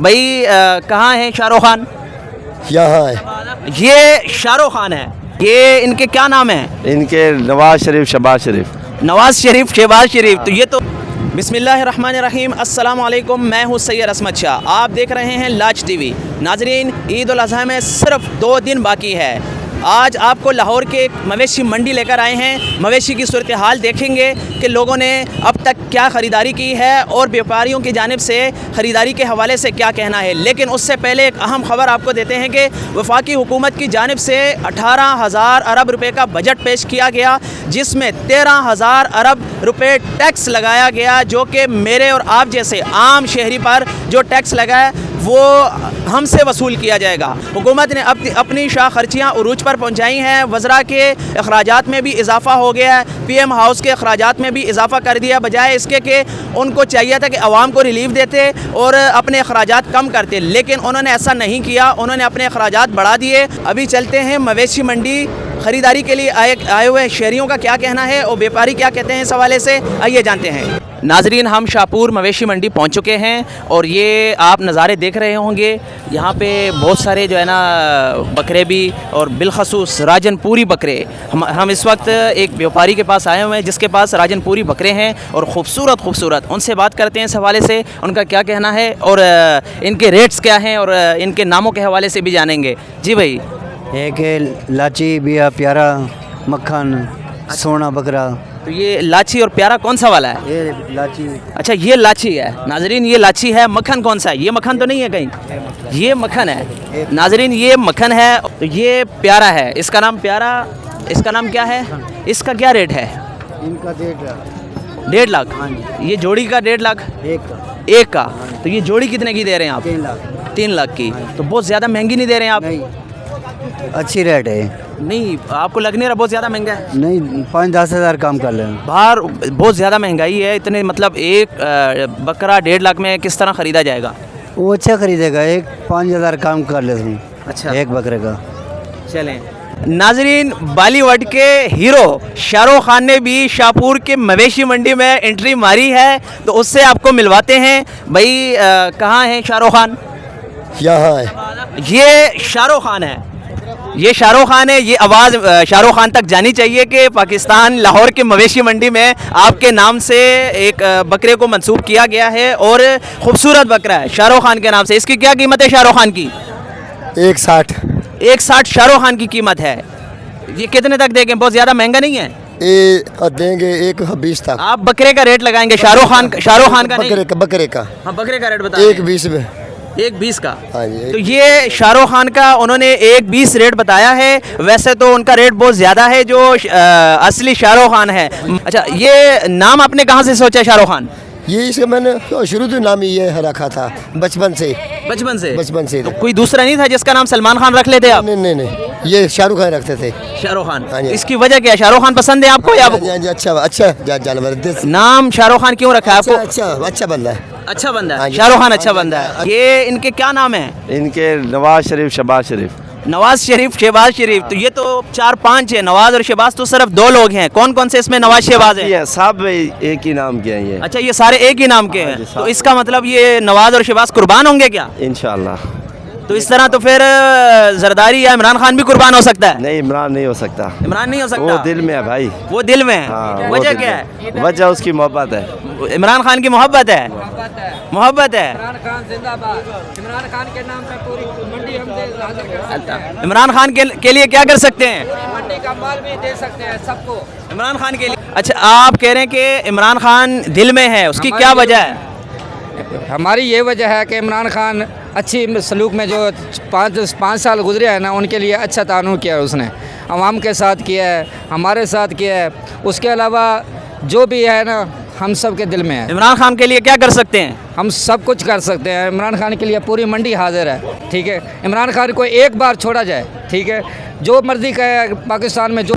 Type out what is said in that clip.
भाई कहाँ है शाहरुख खान? यहाँ है। ये शाहरुख खान है, ये इनके क्या नाम है? इनके नवाज शरीफ, शहबाज शरीफ। नवाज शरीफ, शहबाज शरीफ। तो ये तो बिस्मिल्लाहिर्रहमानिर्रहीम, अस्सलाम वालेकुम। मैं हूँ सैयद असमत शाह, आप देख रहे हैं लाज टीवी। नाजरीन, ईद उल अज़हा में सिर्फ 2 दिन बाकी है। आज आपको लाहौर के एक मवेशी मंडी लेकर आए हैं। मवेशी की सूरत हाल देखेंगे कि लोगों ने अब तक क्या ख़रीदारी की है और व्यापारियों की जानिब से ख़रीदारी के हवाले से क्या कहना है। लेकिन उससे पहले एक अहम ख़बर आपको देते हैं कि वफाकी हुकूमत की जानिब से 18,000 अरब रुपए का बजट पेश किया गया, जिसमें 13,000 अरब रुपए टैक्स लगाया गया, जो कि मेरे और आप जैसे आम शहरी पर जो टैक्स लगा है वो हमसे वसूल किया जाएगा। हुकूमत ने अपनी शाह खर्चियाँ उरूज पर पहुँचाई हैं। वज़रा के अखराजात में भी इजाफ़ा हो गया है, PM हाउस के अखराजात में भी इजाफ़ा कर दिया, बजाय इसके कि उनको चाहिए था कि आवाम को रिलीफ देते और अपने अखराजात कम करते, लेकिन उन्होंने ऐसा नहीं किया, उन्होंने अपने अखराजात बढ़ा दिए। अभी चलते हैं मवेशी मंडी, ख़रीदारी के लिए आए हुए शहरियों का क्या कहना है और व्यापारी क्या कहते हैं इस हवाले से, आइए जानते हैं। नाजरीन, हम शाहपुर मवेशी मंडी पहुंच चुके हैं और ये आप नज़ारे देख रहे होंगे। यहाँ पे बहुत सारे जो है ना बकरे भी, और बिलखसूस राजनपुरी बकरे। हम इस वक्त एक व्यापारी के पास आए हुए हैं जिसके पास राजनपुरी बकरे हैं और ख़ूबसूरत। उनसे बात करते हैं इस हवाले से, उनका क्या कहना है और इनके रेट्स क्या हैं और इनके नामों के हवाले से भी जानेंगे। जी भाई। एक लाची बिया प्यारा मक्खन सोना बकरा। तो ये लाची और प्यारा कौन सा वाला है? ये लाची। अच्छा, ये लाची है। नाजरीन, ये लाची है। मक्खन कौन सा है? ये मक्खन तो नहीं है कहीं, ये मक्खन है। नाजरीन, ये मक्खन है। तो ये प्यारा है, इसका नाम प्यारा। इसका नाम क्या है? इसका क्या रेट है? इनका 1.5 लाख। हाँ जी। ये जोड़ी का 1.5 लाख? एक का। तो ये जोड़ी कितने की दे रहे हैं आप? 3 लाख। 3 लाख की। तो बहुत ज़्यादा महंगी नहीं दे रहे हैं आप? नहीं, अच्छी रेट है। नहीं, आपको लग नहीं रहा बहुत ज़्यादा महंगा है? नहीं, 5-10 हज़ार कम कर लें। बाहर बहुत ज़्यादा महंगाई है, इतने मतलब एक बकरा 1.5 लाख में किस तरह ख़रीदा जाएगा? वो अच्छा खरीदेगा, एक 5,000 कम कर ले तुम। अच्छा, एक बकरे का। चलें। नाजरीन, बॉलीवुड के हीरो शाहरुख खान ने भी शाहपुर के मवेशी मंडी में एंट्री मारी है, तो उससे आपको मिलवाते हैं। भाई कहाँ है शाहरुख खान? यहाँ है। ये शाहरुख खान है, ये शाहरुख खान है। ये आवाज़ शाहरुख खान तक जानी चाहिए कि पाकिस्तान लाहौर के मवेशी मंडी में आपके नाम से एक बकरे को मंसूब किया गया है और खूबसूरत बकरा है शाहरुख खान के नाम से। इसकी क्या कीमत है शाहरुख खान की? 1.60 शाहरुख खान की कीमत है। ये कितने तक देंगे? बहुत ज़्यादा महंगा नहीं है? देंगे 1.20 तक। आप बकरे का रेट लगाएंगे? शाहरुख खान का नहीं? बकरे का। हाँ, बकरे का रेट बताएं। 1.20 में। 1.20 का। हाँ जी। तो ये शाहरुख खान का उन्होंने 1.20 रेट बताया है। वैसे तो उनका रेट बहुत ज़्यादा है जो असली शाहरुख खान है। अच्छा, ये नाम आपने कहाँ से सोचा शाहरुख खान? ये इसका मैंने शुरू तो नाम ये रखा था बचपन से। बचपन से? तो कोई दूसरा नहीं था जिसका नाम सलमान खान रख लेते आप? नहीं, ये शाहरुख खान रखते थे। शाहरुख खान। हाँ जी। इसकी वजह क्या है? शाहरुख खान पसंद है आपको या? अच्छा जानवर। नाम शाहरुख खान क्यों रखा है आपको? अच्छा बंदा है। अच्छा बंदा हाँ है जी। शाहरुख खान, अच्छा बंदा है। ये इनके क्या नाम है? इनके नवाज शरीफ, शहबाज शरीफ। नवाज शरीफ, शहबाज शरीफ। तो ये तो 4-5 है। नवाज और शहबाज तो सिर्फ 2 लोग हैं। कौन कौन से इसमें नवाज शहबाज है? सब एक ही नाम के हैं ये। अच्छा, ये सारे एक ही नाम के हैं। तो इसका मतलब ये नवाज और शहबाज कुर्बान होंगे क्या? इंशाल्लाह। तो इस तरह तो फिर जरदारी या इमरान खान भी कुर्बान हो सकता है? नहीं, इमरान नहीं हो सकता। इमरान नहीं हो सकता? वो दिल में है भाई। वो दिल में है। हाँ, वजह क्या है? वजह उसकी मोहब्बत है। इमरान खान की मोहब्बत है। मोहब्बत है। इमरान खान जिंदाबाद। इमरान खान के नाम पे पूरी मंडी हम हाजिर कर सकते हैं। इमरान खान के लिए क्या कर सकते हैं? मंडी का माल भी दे सकते हैं सबको। इमरान खान के लिए। अच्छा, आप कह रहे हैं कि इमरान खान दिल में है, उसकी क्या वजह है? हमारी ये वजह है कि इमरान खान अच्छी सलूक में जो 5 साल गुजरे हैं ना, उनके लिए अच्छा तानु किया है उसने। आवाम के साथ किया है, हमारे साथ किया है। उसके अलावा जो भी है ना, हम सब के दिल में है। इमरान खान के लिए क्या कर सकते हैं? हम सब कुछ कर सकते हैं। इमरान खान के लिए पूरी मंडी हाजिर है, ठीक है। इमरान खान को एक बार छोड़ा जाए, ठीक है। जो मर्जी का पाकिस्तान में जो